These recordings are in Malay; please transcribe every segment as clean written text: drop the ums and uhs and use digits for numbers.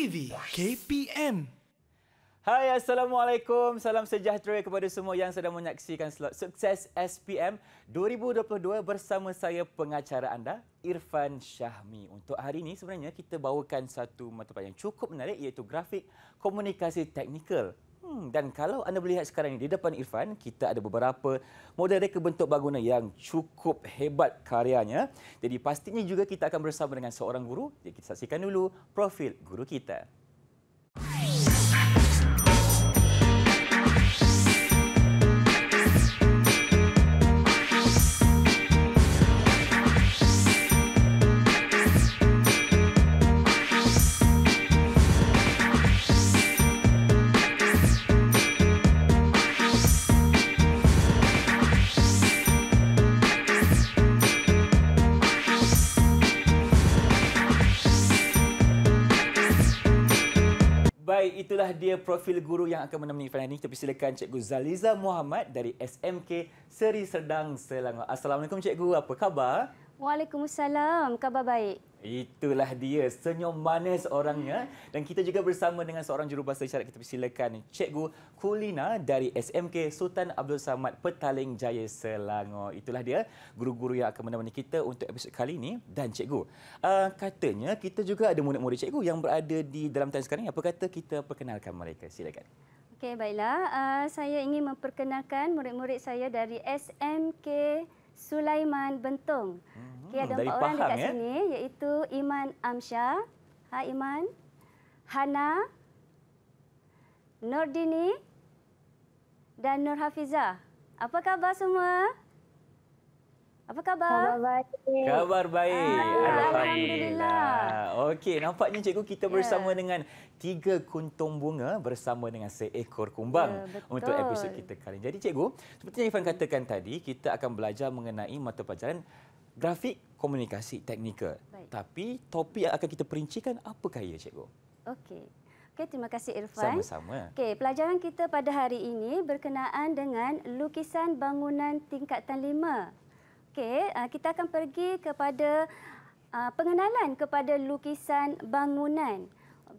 TV KPM. Hai, Assalamualaikum. Salam sejahtera kepada semua yang sedang menyaksikan slot Sukses SPM 2022 bersama saya pengacara anda, Irfan Syahmi. Untuk hari ini sebenarnya kita bawakan satu mata pelajaran yang cukup menarik iaitu grafik komunikasi teknikal. Dan kalau anda melihat sekarang ini di depan Irfan, kita ada beberapa model reka bentuk bangunan yang cukup hebat karyanya. Jadi pastinya juga kita akan bersama dengan seorang guru. Jadi kita saksikan dulu profil guru kita. Baik, itulah dia profil guru yang akan menemani Irfan ini. Kita persilakan Cikgu Zaliza Muhammad dari SMK Seri Serdang, Selangor. Assalamualaikum Cikgu, apa khabar? Waalaikumsalam, khabar baik. Itulah dia, senyum manis orangnya. Dan kita juga bersama dengan seorang jurubahasa isyarat. Kita persilakan Cikgu Kulina dari SMK Sultan Abdul Samad, Petaling Jaya, Selangor. Itulah dia guru-guru yang akan menemani kita untuk episod kali ini. Dan Cikgu, katanya kita juga ada murid-murid Cikgu yang berada di dalam talian sekarang. Apa kata kita perkenalkan mereka? Silakan. Okey, baiklah. Saya ingin memperkenalkan murid-murid saya dari SMK Sulaiman Bentong. Okay, ada 4 orang dekat sini, iaitu Iman Amsyah, Iman, Hana, Nordini dan Nur Hafizah. Apa khabar semua? Apa khabar? Khabar baik. Kabar baik. Alhamdulillah. Okey, nampaknya Cikgu kita bersama dengan 3 kuntung bunga bersama dengan seekor kumbang untuk episod kita kali ini. Jadi Cikgu, seperti yang Irfan katakan tadi, kita akan belajar mengenai mata pelajaran grafik komunikasi teknikal. Baik. Tapi topik yang akan kita perincikan apakah ia, Cikgu? Okey. Okey, terima kasih Irfan. Sama-sama. Okey, pelajaran kita pada hari ini berkenaan dengan lukisan bangunan tingkatan 5. Okey, kita akan pergi kepada pengenalan kepada lukisan bangunan.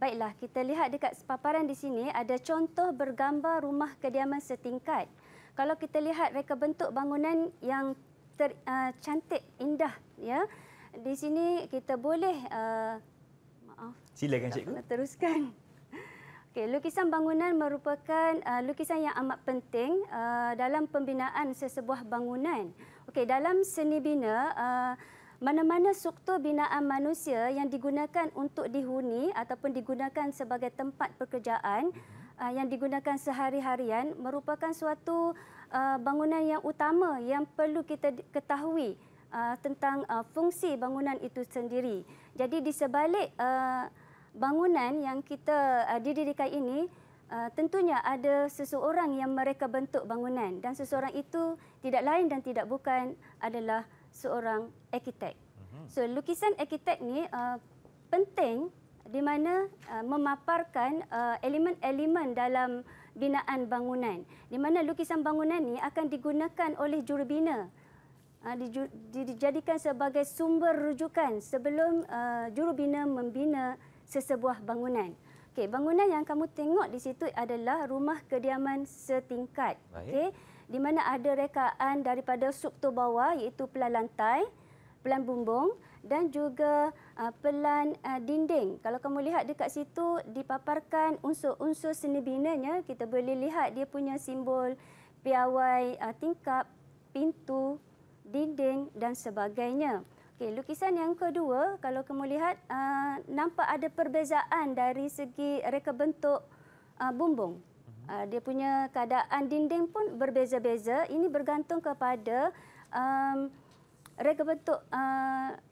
Baiklah, kita lihat dekat paparan di sini ada contoh bergambar rumah kediaman setingkat. Kalau kita lihat reka bentuk bangunan yang cantik, indah, ya. Di sini kita boleh Silakan Cikgu. Teruskan. Okey, lukisan bangunan merupakan lukisan yang amat penting dalam pembinaan sesebuah bangunan. Okey, dalam seni bina, mana-mana struktur binaan manusia yang digunakan untuk dihuni ataupun digunakan sebagai tempat pekerjaan yang digunakan sehari-harian merupakan suatu bangunan yang utama yang perlu kita ketahui tentang fungsi bangunan itu sendiri. Jadi di sebalik bangunan yang kita didirikan ini, tentunya ada seseorang yang mereka bentuk bangunan dan seseorang itu tidak lain dan tidak bukan adalah seorang arkitek. So lukisan arkitek ni penting di mana memaparkan elemen-elemen dalam binaan bangunan. Di mana lukisan bangunan ni akan digunakan oleh jurubina, dijadikan sebagai sumber rujukan sebelum jurubina membina sesebuah bangunan. Okey, bangunan yang kamu tengok di situ adalah rumah kediaman setingkat. Okey, di mana ada rekaan daripada struktur bawah iaitu pelan lantai, pelan bumbung dan juga pelan dinding. Kalau kamu lihat dekat situ dipaparkan unsur-unsur seni binanya, kita boleh lihat dia punya simbol piawai tingkap, pintu, dinding dan sebagainya. Okey, lukisan yang kedua, kalau kamu lihat nampak ada perbezaan dari segi reka bentuk bumbung. Dia punya keadaan dinding pun berbeza-beza. Ini bergantung kepada reka bentuk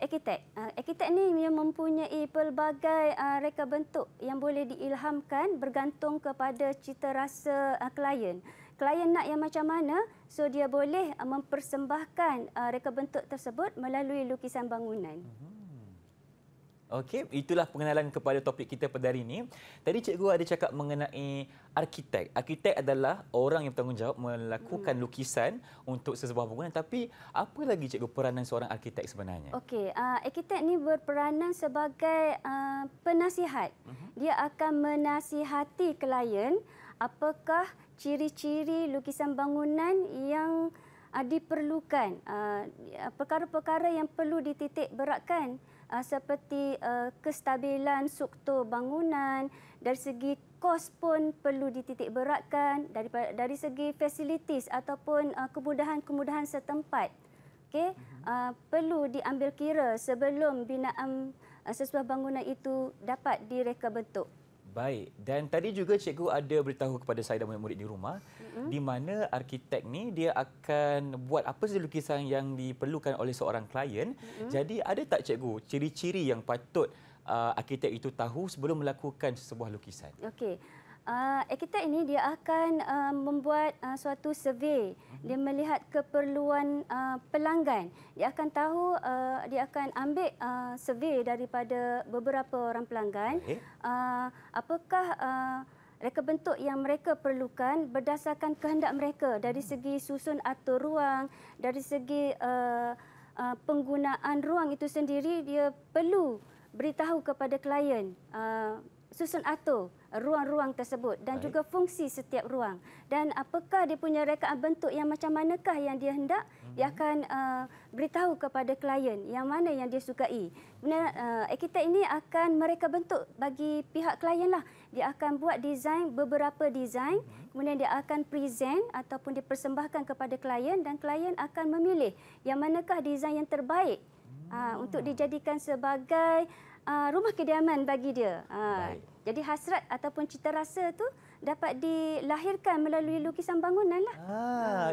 arkitek. Arkitek ni mempunyai pelbagai reka bentuk yang boleh diilhamkan bergantung kepada cita rasa klien. Klien nak yang macam mana, so dia boleh mempersembahkan reka bentuk tersebut melalui lukisan bangunan. Okey, itulah pengenalan kepada topik kita pada hari ini. Tadi cikgu ada cakap mengenai arkitek. Arkitek adalah orang yang bertanggungjawab melakukan lukisan untuk sesebuah bangunan. Tapi apa lagi cikgu peranan seorang arkitek sebenarnya? Okey, arkitek ni berperanan sebagai penasihat. Dia akan menasihati klien apakah ciri-ciri lukisan bangunan yang diperlukan, perkara-perkara yang perlu dititik beratkan seperti kestabilan struktur bangunan, dari segi kos pun perlu dititik beratkan, dari segi facilities ataupun kemudahan-kemudahan setempat. Okey, perlu diambil kira sebelum binaan sesebuah bangunan itu dapat direka bentuk. Baik, dan tadi juga cikgu ada beritahu kepada saya dan murid-murid di rumah di mana arkitek ni dia akan buat apa saja lukisan yang diperlukan oleh seorang klien. Jadi ada tak cikgu ciri-ciri yang patut arkitek itu tahu sebelum melakukan sebuah lukisan? Okey. Arkitek ini dia akan membuat suatu survey. Dia melihat keperluan pelanggan. Dia akan tahu, dia akan ambil survey daripada beberapa orang pelanggan. Apakah reka bentuk yang mereka perlukan berdasarkan kehendak mereka dari segi susun atur ruang, dari segi penggunaan ruang itu sendiri. Dia perlu beritahu kepada klien susun atur ruang-ruang tersebut dan juga fungsi setiap ruang, dan apakah dia punya rekaan bentuk yang macam manakah yang dia hendak. Dia akan beritahu kepada klien yang mana yang dia sukai. Kemudian arkitek ini akan mereka bentuk bagi pihak klien lah. Dia akan buat desain, beberapa desain, kemudian dia akan present ataupun dipersembahkan kepada klien, dan klien akan memilih yang manakah desain yang terbaik untuk dijadikan sebagai rumah kediaman bagi dia. Jadi hasrat ataupun cita rasa tu dapat dilahirkan melalui lukisan bangunan lah.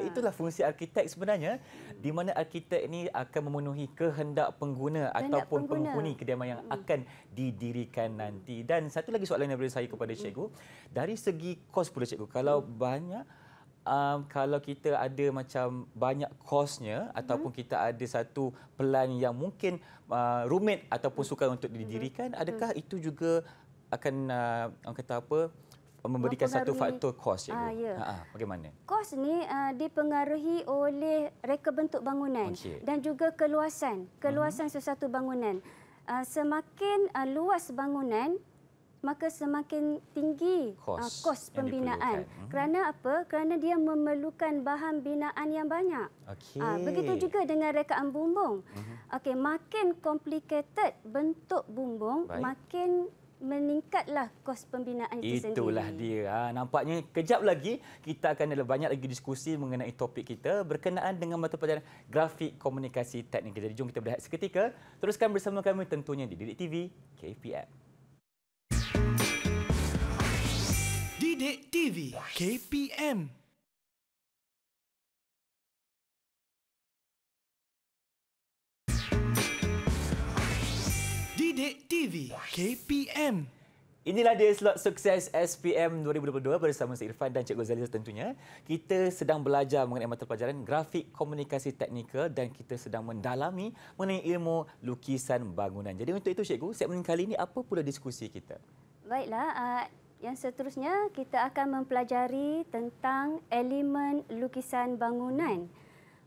Itulah fungsi arkitek sebenarnya, di mana arkitek ini akan memenuhi kehendak pengguna ataupun penghuni kediaman yang akan didirikan nanti. Dan satu lagi soalan daripada saya kepada cikgu, dari segi kos pula cikgu, kalau kalau kita ada macam banyak kosnya ataupun kita ada satu pelan yang mungkin rumit ataupun sukar untuk didirikan, adakah itu juga akan orang kata apa, memberikan satu faktor kos cikgu? Ya. Bagaimana? Kos ni dipengaruhi oleh reka bentuk bangunan dan juga keluasan sesuatu bangunan. Semakin luas bangunan, maka semakin tinggi kos pembinaan. Kerana apa? Kerana dia memerlukan bahan binaan yang banyak. Begitu juga dengan rekaan bumbung. Makin complicated bentuk bumbung, makin meningkatlah kos pembinaan itu sendiri. Itulah dia. Nampaknya kejap lagi kita akan ada banyak lagi diskusi mengenai topik kita berkenaan dengan mata pelajaran grafik komunikasi teknik. Jadi jom kita berehat seketika. Teruskan bersama kami tentunya di Didik TV KPM. Didik TV KPM. Didik TV KPM. Inilah dia slot sukses SPM 2022 bersama saya Irfan dan Cikgu Zaliza tentunya. Kita sedang belajar mengenai mata pelajaran grafik komunikasi teknikal dan kita sedang mendalami mengenai ilmu lukisan bangunan. Jadi untuk itu cikgu, segmen kali ini apa pula diskusi kita? Baiklah, yang seterusnya kita akan mempelajari tentang elemen lukisan bangunan.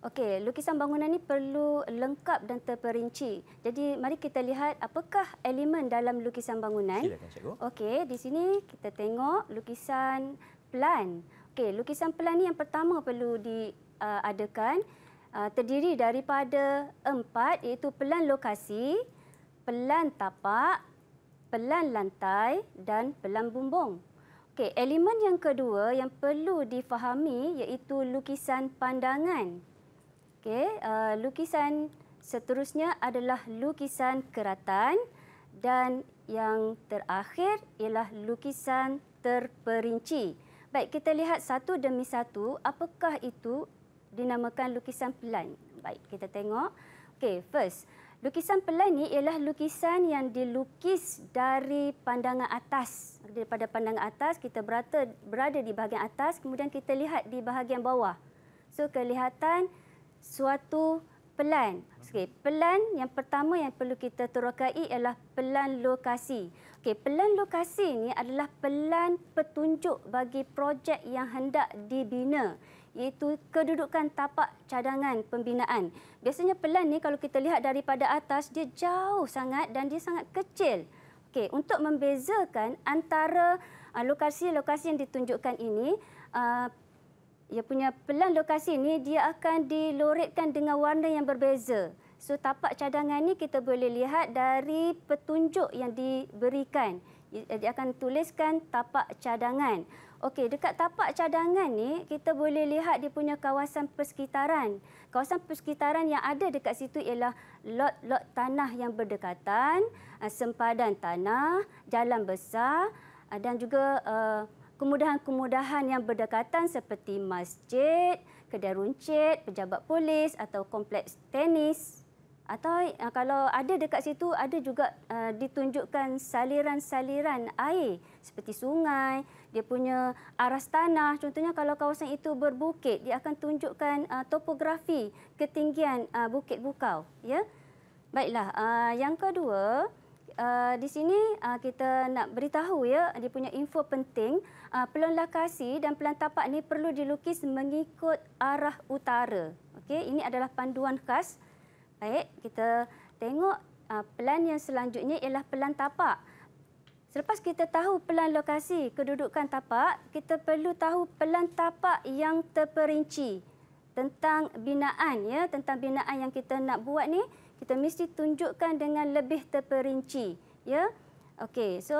Okey, lukisan bangunan ini perlu lengkap dan terperinci. Jadi mari kita lihat apakah elemen dalam lukisan bangunan. Silakan cikgu. Okey, di sini kita tengok lukisan pelan. Okey, lukisan pelan ni yang pertama perlu diadakan terdiri daripada 4, iaitu pelan lokasi, pelan tapak, pelan lantai dan pelan bumbung. Okey, elemen yang kedua yang perlu difahami iaitu lukisan pandangan. Okey, lukisan seterusnya adalah lukisan keratan dan yang terakhir ialah lukisan terperinci. Baik, kita lihat satu demi satu apakah itu dinamakan lukisan pelan. Baik, kita tengok. Okey, first, lukisan pelan ni ialah lukisan yang dilukis dari pandangan atas. Daripada pandangan atas, kita berada di bahagian atas, kemudian kita lihat di bahagian bawah. So, kelihatan suatu pelan. Okey, pelan yang pertama yang perlu kita terokai ialah pelan lokasi. Okey, pelan lokasi ni adalah pelan petunjuk bagi projek yang hendak dibina, iaitu kedudukan tapak cadangan pembinaan. Biasanya pelan ni kalau kita lihat daripada atas, dia jauh sangat dan dia sangat kecil. Okey, untuk membezakan antara lokasi-lokasi yang ditunjukkan ini, ia punya pelan lokasi ni dia akan diloretkan dengan warna yang berbeza. So tapak cadangan ni kita boleh lihat dari petunjuk yang diberikan. Dia akan tuliskan tapak cadangan. Okey, dekat tapak cadangan ni kita boleh lihat dia punya kawasan persekitaran. Kawasan persekitaran yang ada dekat situ ialah lot-lot tanah yang berdekatan, sempadan tanah, jalan besar dan juga kemudahan-kemudahan yang berdekatan seperti masjid, kedai runcit, pejabat polis atau kompleks tenis. Atau kalau ada dekat situ, ada juga ditunjukkan saliran-saliran air seperti sungai, dia punya aras tanah. Contohnya kalau kawasan itu berbukit, dia akan tunjukkan topografi ketinggian Bukit Bukau. Ya? Baiklah, yang kedua, di sini kita nak beritahu ya, dia punya info penting. Pelan lokasi dan pelan tapak ni perlu dilukis mengikut arah utara. Okey, ini adalah panduan khas. Baik, kita tengok pelan yang selanjutnya ialah pelan tapak. Selepas kita tahu pelan lokasi, kedudukan tapak, kita perlu tahu pelan tapak yang terperinci tentang binaan ya, tentang binaan yang kita nak buat ni. Kita mesti tunjukkan dengan lebih terperinci, ya. Okey, so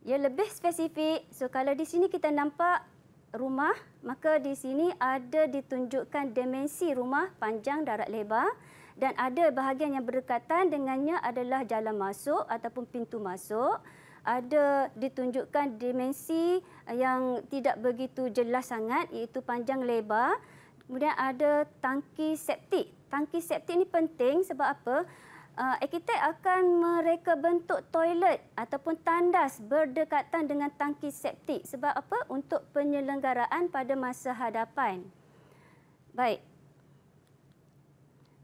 ia lebih spesifik. So kalau di sini kita nampak rumah, maka di sini ada ditunjukkan dimensi rumah, panjang, darat, lebar, dan ada bahagian yang berdekatan dengannya adalah jalan masuk ataupun pintu masuk. Ada ditunjukkan dimensi yang tidak begitu jelas sangat, iaitu panjang, lebar. Kemudian ada tangki septik. Tangki septik ini penting sebab apa? Arkitek akan mereka bentuk toilet ataupun tandas berdekatan dengan tangki septik. Sebab apa? Untuk penyelenggaraan pada masa hadapan. Baik.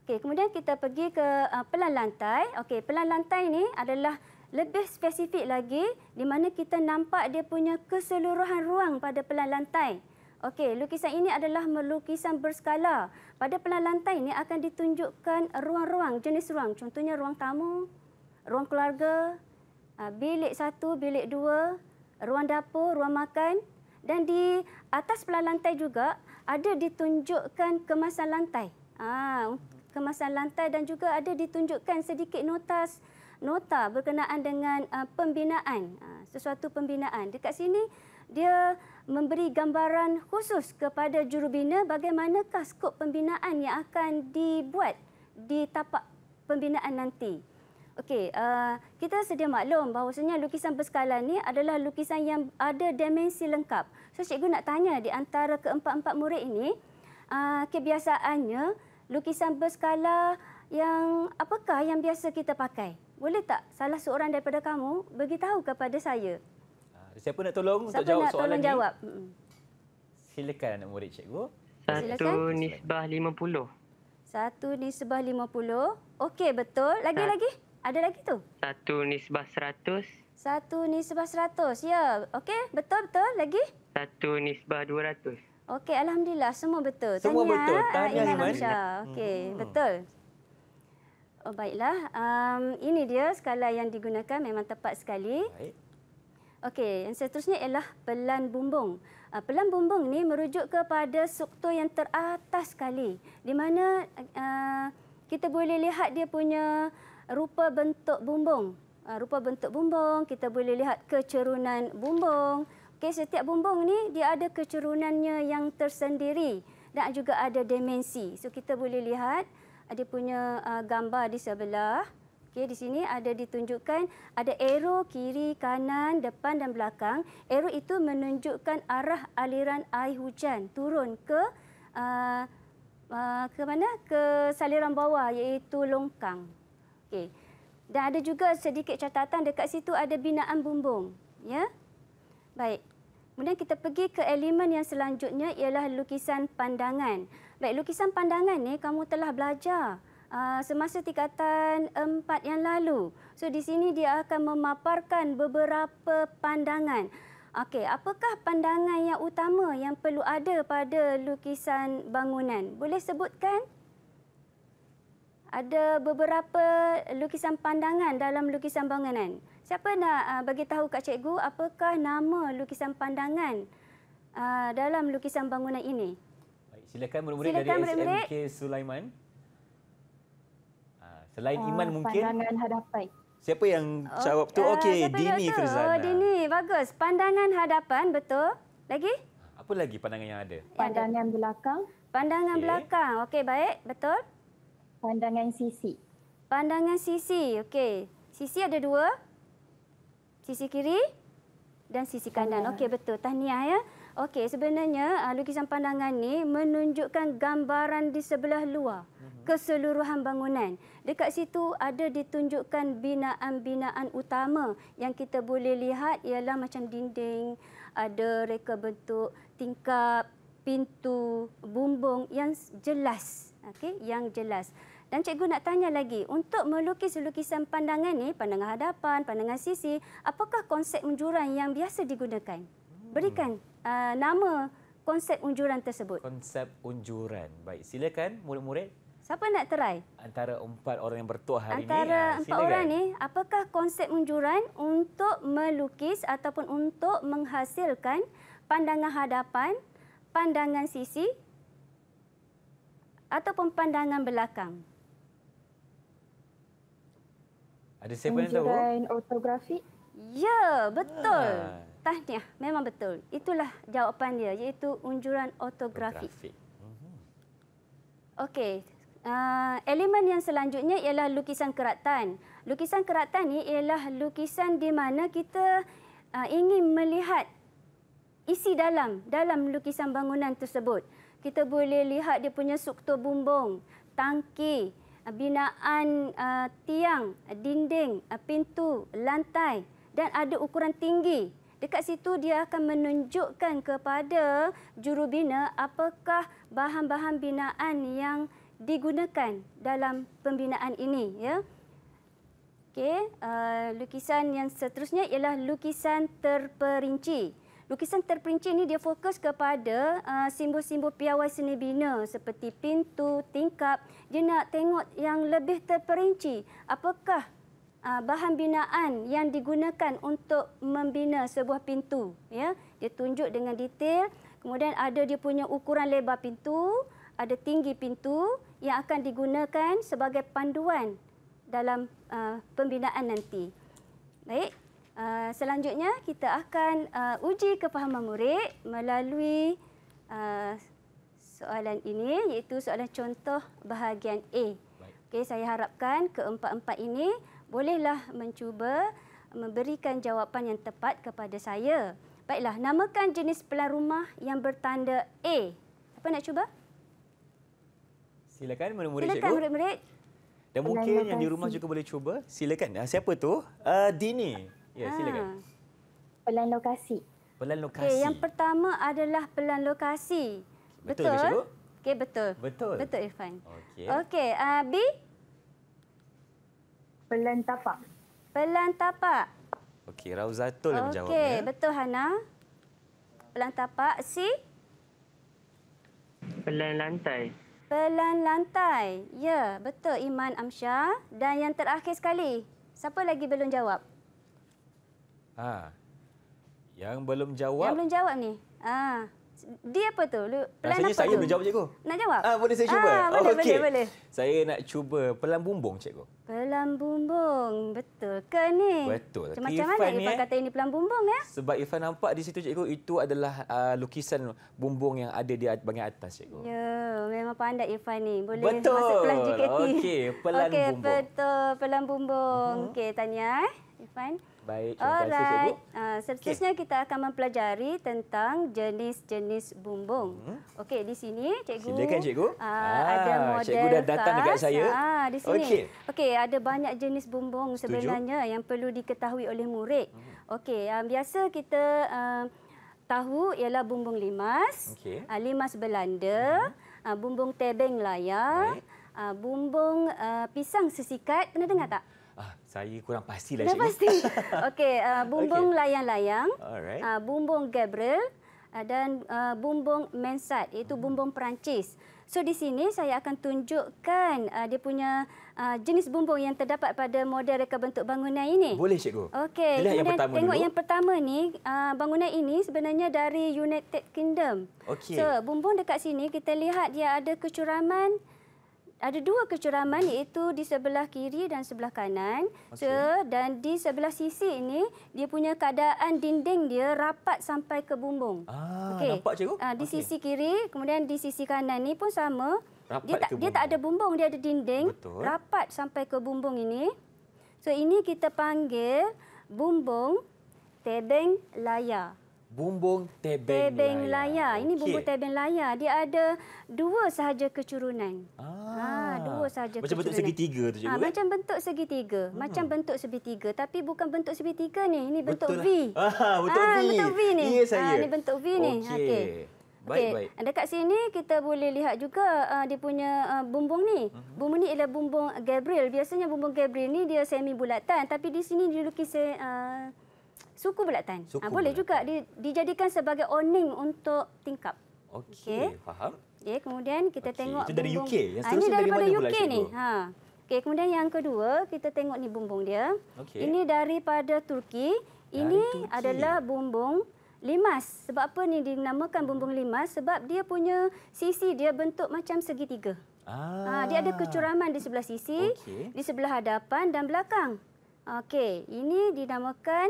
Okey, kemudian kita pergi ke pelan lantai. Okey, pelan lantai ini adalah lebih spesifik lagi di mana kita nampak dia punya keseluruhan ruang pada pelan lantai. Okey, lukisan ini adalah lukisan berskala. Pada pelan lantai ini akan ditunjukkan ruang-ruang, jenis ruang. Contohnya ruang tamu, ruang keluarga, bilik 1, bilik 2, ruang dapur, ruang makan. Dan di atas pelan lantai juga ada ditunjukkan kemasan lantai. Kemasan lantai dan juga ada ditunjukkan sedikit nota berkenaan dengan pembinaan, sesuatu pembinaan. Dekat sini dia memberi gambaran khusus kepada jurubina bagaimanakah skop pembinaan yang akan dibuat di tapak pembinaan nanti. Okey, kita sedia maklum bahawasanya lukisan berskala ni adalah lukisan yang ada dimensi lengkap. So cikgu nak tanya di antara keempat-empat murid ini, kebiasaannya lukisan berskala yang apakah yang biasa kita pakai? Boleh tak salah seorang daripada kamu beritahu kepada saya? Siapa nak tolong untuk jawab soalan ni? Silakan anak murid cikgu. 1/50. 1/50. Okey, betul. Lagi? Ada lagi tu? 1/100. 1/100. Ya, okey. Betul. Lagi? 1/200. Okey, alhamdulillah semua betul. Semua betul. Tahniah Iman. Okey, betul. Oh, baiklah. Ini dia skala yang digunakan, memang tepat sekali. Baik. Okey, yang seterusnya ialah pelan bumbung. Pelan bumbung ni merujuk kepada struktur yang teratas sekali, di mana kita boleh lihat dia punya rupa bentuk bumbung. Rupa bentuk bumbung, kita boleh lihat kecerunan bumbung. Okey, setiap bumbung ni dia ada kecerunannya yang tersendiri dan juga ada dimensi. So kita boleh lihat dia punya gambar di sebelah. Okey, di sini ada ditunjukkan ada arrow kiri, kanan, depan dan belakang. Arrow itu menunjukkan arah aliran air hujan turun ke mana? Ke saliran bawah iaitu longkang. Okey. Dan ada juga sedikit catatan dekat situ ada binaan bumbung, ya. Baik. Kemudian kita pergi ke elemen yang selanjutnya ialah lukisan pandangan. Baik, lukisan pandangan ni kamu telah belajar semasa tingkatan 4 yang lalu. So di sini dia akan memaparkan beberapa pandangan. Okey, apakah pandangan yang utama yang perlu ada pada lukisan bangunan? Boleh sebutkan? Ada beberapa lukisan pandangan dalam lukisan bangunan. Siapa nak bagi tahu kat cikgu apakah nama lukisan pandangan dalam lukisan bangunan ini? Baik, silakan murid-murid dari SMK Sulaiman. Selain Iman mungkin. Pandangan hadapan. Siapa yang jawab tu? Okey, Dini Firzana. Oh, Dini. Bagus. Pandangan hadapan, betul. Lagi? Apa lagi pandangan yang ada? Pandangan belakang. Pandangan belakang. Okey, baik. Betul. Pandangan sisi. Pandangan sisi. Okey. Sisi ada 2. Sisi kiri dan sisi kanan. Okey, betul. Tahniah ya. Okey, sebenarnya lukisan pandangan ni menunjukkan gambaran di sebelah luar keseluruhan bangunan. Dekat situ ada ditunjukkan binaan-binaan utama yang kita boleh lihat ialah macam dinding, ada reka bentuk tingkap, pintu, bumbung yang jelas. Okey, yang jelas. Dan cikgu nak tanya lagi, untuk melukis lukisan pandangan ni, pandangan hadapan, pandangan sisi, apakah konsep unjuran yang biasa digunakan? Berikan nama konsep unjuran tersebut. Konsep unjuran. Baik, silakan murid-murid. Siapa nak try? Antara 4 orang yang bertuah hari Antara ni. 4 orang ni, apakah konsep unjuran untuk melukis ataupun untuk menghasilkan pandangan hadapan, pandangan sisi ataupun pandangan belakang? Ada siapa yang tahu? Unjuran ortografi. Ya, betul. Tahniah, memang betul. Itulah jawapan dia, iaitu unjuran ortografi. Okey. Elemen yang selanjutnya ialah lukisan keratan. Lukisan keratan ni ialah lukisan di mana kita ingin melihat isi dalam lukisan bangunan tersebut. Kita boleh lihat dia punya struktur bumbung, tangki, binaan tiang, dinding, pintu, lantai dan ada ukuran tinggi. Dekat situ dia akan menunjukkan kepada jurubina apakah bahan-bahan binaan yang digunakan dalam pembinaan ini, ya. Okey, lukisan yang seterusnya ialah lukisan terperinci. Lukisan terperinci ini dia fokus kepada simbol-simbol piawai seni bina seperti pintu, tingkap. Dia nak tengok yang lebih terperinci. Apakah bahan binaan yang digunakan untuk membina sebuah pintu, ya. Dia tunjuk dengan detail. Kemudian ada dia punya ukuran lebar pintu, ada tinggi pintu yang akan digunakan sebagai panduan dalam pembinaan nanti. Baik, selanjutnya kita akan uji kefahaman murid melalui soalan ini, iaitu soalan contoh bahagian A. Okey, saya harapkan keempat-empat ini bolehlah mencuba memberikan jawapan yang tepat kepada saya. Baiklah, namakan jenis pelan rumah yang bertanda A. Siapa nak cuba? Silakan murid-murid cikgu. Silakan murid-murid. Dan mungkin yang di rumah juga boleh cuba. Silakan. Siapa tu? Dini. Ya, silakan. Pelan lokasi. Pelan lokasi. Okey, yang pertama adalah pelan lokasi. Betul ke, cikgu? Okey, betul. Betul. Betul, Irfan. Okey. Okey, B? Pelan tapak. Pelan tapak. Okey, Rauzatul yang menjawabnya. Okey, betul Hana. Pelan tapak. C? Pelan lantai. Pelan lantai. Ya, betul Iman Amsyah. Dan yang terakhir sekali, siapa lagi belum jawab? Yang belum jawab. Yang belum jawab ni. Dia apa tu? Pelan Rasanya apa saya tu? belum jawab, cikgu. Nak jawab? Boleh saya cuba? Boleh, Okey. boleh. Saya nak cuba pelan bumbung, cikgu. Pelan bumbung. Betul ke ni? Betul. Macam mana Irfan kata ini pelan bumbung ya? Sebab Irfan nampak di situ, cikgu, itu adalah lukisan bumbung yang ada di bahagian atas, cikgu. Ya, memang pandai Irfan ni. Boleh Betul. masuk kelas JKT. Okey, pelan bumbung. Betul. Pelan bumbung. Okey, tanya Irfan. Baik, terima kasih, cikgu. Seterusnya kita akan mempelajari tentang jenis-jenis bumbung. Okey, di sini cikgu. Silakan, cikgu. Ada model cikgu dah datang dekat khas. saya. Di sini. Okey. Okey, ada banyak jenis bumbung sebenarnya yang perlu diketahui oleh murid. Okey, biasa kita tahu ialah bumbung limas, Okey. limas Belanda, bumbung tebeng layar, bumbung pisang sesikat. Pernah dengar tak? Saya kurang pastilah, Dah cikgu. pasti. Okey, bumbung layang-layang, Alright. bumbung Gabriel dan bumbung Mansard, iaitu bumbung Perancis. So di sini saya akan tunjukkan dia punya jenis bumbung yang terdapat pada model reka bentuk bangunan ini. Boleh, cikgu. Okey, Kita lihat yang kemudian pertama tengok dulu. yang pertama ni, bangunan ini sebenarnya dari United Kingdom. Okey. So, bumbung dekat sini kita lihat dia ada kecuraman. Ada dua kecuraman, iaitu di sebelah kiri dan sebelah kanan. Okey. So, dan di sebelah sisi ini dia punya keadaan dinding dia rapat sampai ke bumbung. Okey. Nampak, cikgu? Di Okey. sisi kiri, kemudian di sisi kanan ni pun sama. Rapat ke Dia tak ada bumbung, dia ada dinding. Betul. Rapat sampai ke bumbung ini. So, ini kita panggil bumbung tebeng layar. Bumbung tebeng Tebeng layar. Ini Okey. bumbung tebeng layar. Dia ada dua sahaja kecurunan. Dua sahaja Macam bentuk kecurunan. segitiga tu, cikgu. Macam bentuk segitiga. Macam bentuk segitiga. Tapi bukan bentuk segitiga ni. Ini bentuk Betul V. lah. Bentuk V. Bentuk V ni. Ya, saya. Ini bentuk V ni. Okey. Baik. Dekat sini kita boleh lihat juga dia punya bumbung ni. Bumbung ni ialah bumbung Gabriel. Biasanya bumbung Gabriel ni dia semi bulatan. Tapi di sini dilukis suku bulatan. Suku Boleh bulatan. juga dijadikan sebagai awning untuk tingkap. Okey, faham. Okey, kemudian kita Okey, tengok itu dari bumbung. UK. Yang Ini seterusnya dari daripada mana pula, UK ni. cikgu? Okey, kemudian yang kedua kita tengok ni bumbung dia. Okey. Ini daripada Turki. Ini Turki. adalah bumbung limas. Sebab apa ni dinamakan bumbung limas? Sebab dia punya sisi dia bentuk macam segitiga. Dia ada kecuraman di sebelah sisi, Okey. di sebelah hadapan dan belakang. Okey, ini dinamakan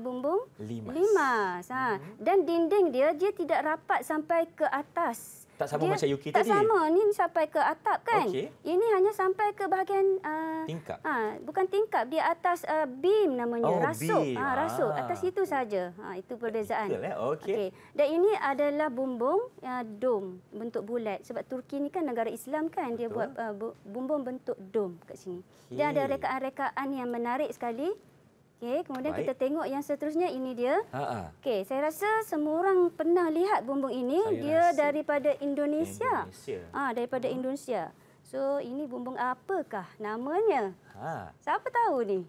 bumbung Limas. Dan dinding dia tidak rapat sampai ke atas. Tak sama macam UK tak tadi? Tak sama. Ni sampai ke atap kan? Okey. Ini hanya sampai ke bahagian Tingkap. bukan tingkap, dia atas beam namanya, rasuk. Beam. Rasuk. Atas itu saja. Itu perbezaan. Okey. Dan ini adalah bumbung dom, bentuk bulat. Sebab Turki ni kan negara Islam kan, dia buat bumbung bentuk dom kat sini. Dia ada rekaan-rekaan yang menarik sekali. Okey, kemudian Baik. kita tengok yang seterusnya, ini dia. Okey, saya rasa semua orang pernah lihat bumbung ini. Saya Dia rasa daripada Indonesia. Indonesia. Daripada Indonesia. So, ini bumbung apakah namanya? Siapa tahu ni?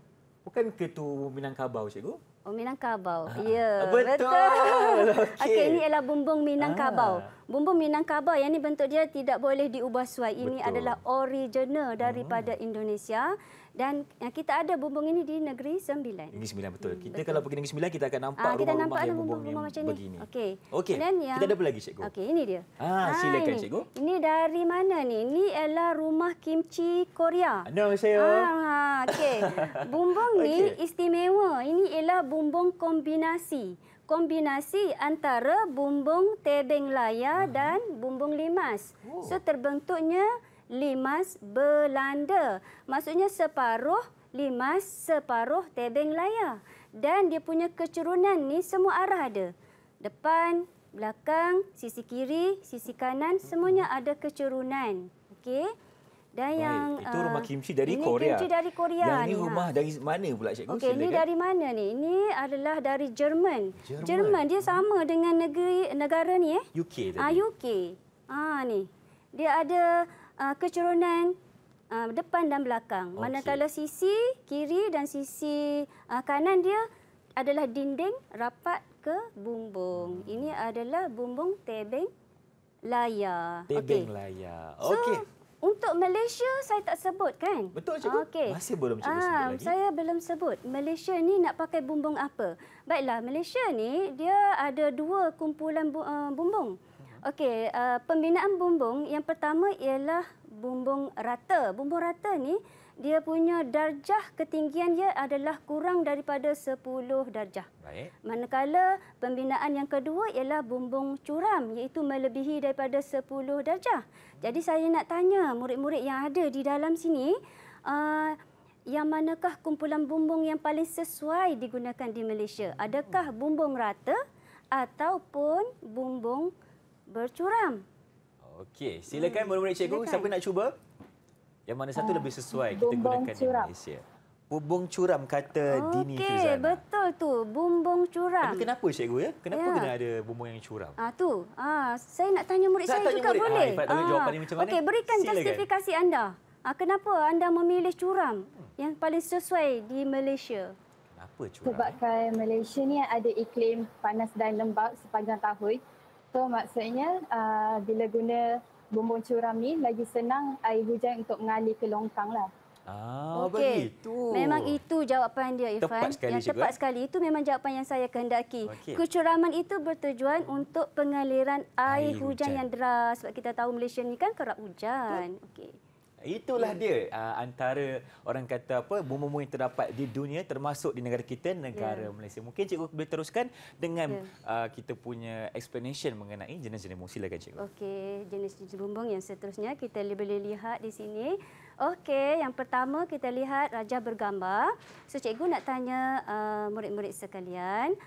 Bukan ke tu Minangkabau, cikgu? Minangkabau. Ya, betul. Okey, ini ialah bumbung Minangkabau. Bumbung Minangkabau yang ni bentuk dia tidak boleh diubah suai. Ini Betul. adalah original daripada Indonesia. Dan kita ada bumbung ini di Negeri Sembilan. Negeri Sembilan, betul. Kita kalau pergi Negeri Sembilan, kita akan nampak Kita rumah-rumah nampak ada yang bumbung-bumbung yang macam ni. begini. Okey. Okey. Kemudian yang Kita ada apa lagi, cikgu? Okey, ini dia. Silakan, ini. cikgu. Ini dari mana ni? Ini ialah rumah kimchi Korea. Annyeonghaseyo. Okey. Bumbung ni Okey. istimewa. Ini ialah bumbung kombinasi. Kombinasi antara bumbung tebeng layar dan bumbung limas. So terbentuknya limas Belanda. Maksudnya separuh limas, separuh tebeng layar. Dan dia punya kecurunan ni semua arah ada. Depan, belakang, sisi kiri, sisi kanan, semuanya ada kecurunan. Okey. Dan yang itu rumah kimchi dari ini Korea. Kimchi dari Korea. Yang ini ni, rumah dari mana pula, cikgu? Okey, ini Silakan. dari mana ni? Ini adalah dari Jerman. Jerman dia sama dengan negara ni UK tadi. UK. Ni. Dia ada kecurunan depan dan belakang. Okey. Manakala sisi kiri dan sisi kanan dia adalah dinding rapat ke bumbung. Ini adalah bumbung tebeng layar. Tebeng Okey. layar. So, Okey. untuk Malaysia saya tak sebut kan? Betul, cikgu. Okey. Masih belum cikgu sebut lagi. Saya belum sebut. Malaysia ni nak pakai bumbung apa? Baiklah, Malaysia ni dia ada dua kumpulan bumbung. Okey, pembinaan bumbung yang pertama ialah bumbung rata. Bumbung rata ni dia punya darjah ketinggian dia adalah kurang daripada 10 darjah. Baik. Manakala pembinaan yang kedua ialah bumbung curam, iaitu melebihi daripada 10 darjah. Jadi saya nak tanya murid-murid yang ada di dalam sini, yang manakah kumpulan bumbung yang paling sesuai digunakan di Malaysia? Adakah bumbung rata ataupun bumbung bercuram? Okey, silakan murid-murid cikgu. Silakan. Siapa nak cuba? Yang mana satu lebih sesuai kita bumbung gunakan di curam. Malaysia? Bumbung curam kata Dini Okey, Firzana. betul tu. Bumbung curam. Tapi kenapa cikgu ya? Kenapa Ya. kena ada bumbung yang curam? Tu. Saya nak tanya murid Nak saya tanya juga murid. boleh? Ifat, tahu jawapan ini macam mana? Okey, berikan Silakan. justifikasi anda. Kenapa anda memilih curam yang paling sesuai di Malaysia? Kenapa curam? Sebabkan Malaysia ni ada iklim panas dan lembap sepanjang tahun. So maksudnya bila guna bumbung curam ni lagi senang air hujan untuk mengalir ke longkang lah. Begitu. Memang itu jawapan dia, Irfan. Tepat sekali, yang cikgu, tepat sekali. Itu memang jawapan yang saya kehendaki. Okey. Kecuraman itu bertujuan untuk pengaliran air Air hujan hujan. yang deras. Sebab kita tahu Malaysia ni kan kerap hujan. Okey. Itulah dia antara orang kata apa bumbung-bumbung yang terdapat di dunia termasuk di negara kita, negara Malaysia. Mungkin cikgu boleh teruskan dengan kita punya explanation mengenai jenis-jenis bumbung. Silakan cikgu. Okey, jenis-jenis bumbung yang seterusnya kita boleh lihat di sini. Okey, yang pertama kita lihat Raja bergambar. So cikgu nak tanya murid-murid sekalian,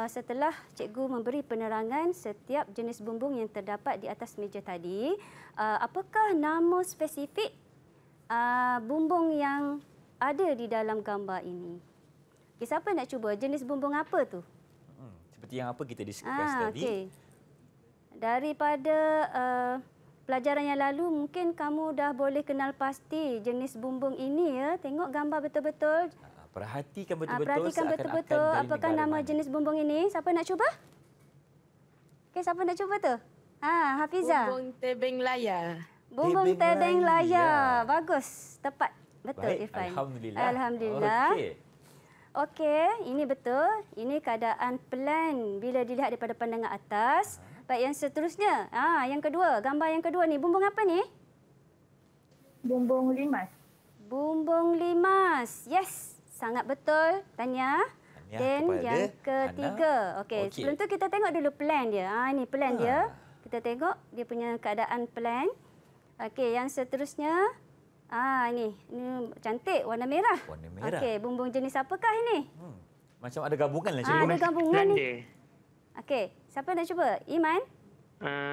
setelah cikgu memberi penerangan setiap jenis bumbung yang terdapat di atas meja tadi, apakah nama spesifik bumbung yang ada di dalam gambar ini? Okay, siapa nak cuba? Jenis bumbung apa tu? Seperti yang apa kita diskusikan tadi. Okey. Daripada pelajaran yang lalu, mungkin kamu dah boleh kenal pasti jenis bumbung ini ya. Tengok gambar betul-betul. Perhatikan betul-betul. Perhatikan betul-betul apakah nama jenis bumbung ini. Siapa nak cuba? Okey, siapa nak cuba tu? Hafiza. Bumbung tebing layar. Bumbung Tebing tebing layar. layar. Bagus. Tepat. Betul, Baik, Irfan. Alhamdulillah. Alhamdulillah. Okey. Okey, ini betul. Ini keadaan plan bila dilihat daripada pandangan atas. Baik, yang seterusnya. Yang kedua. Gambar yang kedua ni. Bumbung apa ni? Bumbung limas. Bumbung limas. Yes. Sangat betul, Tanya. Dan kepada yang ketiga. Okey, Okey. sebelum tu kita tengok dulu plan dia. Ini plan dia. Kita tengok dia punya keadaan plan. Okey, yang seterusnya. Ini cantik warna merah. Warna merah. Okey, bumbung jenis apakah ini? Macam ada gabungan lah cikgu. Ada gabungan ni. Belanda. Okey, siapa nak cuba? Iman?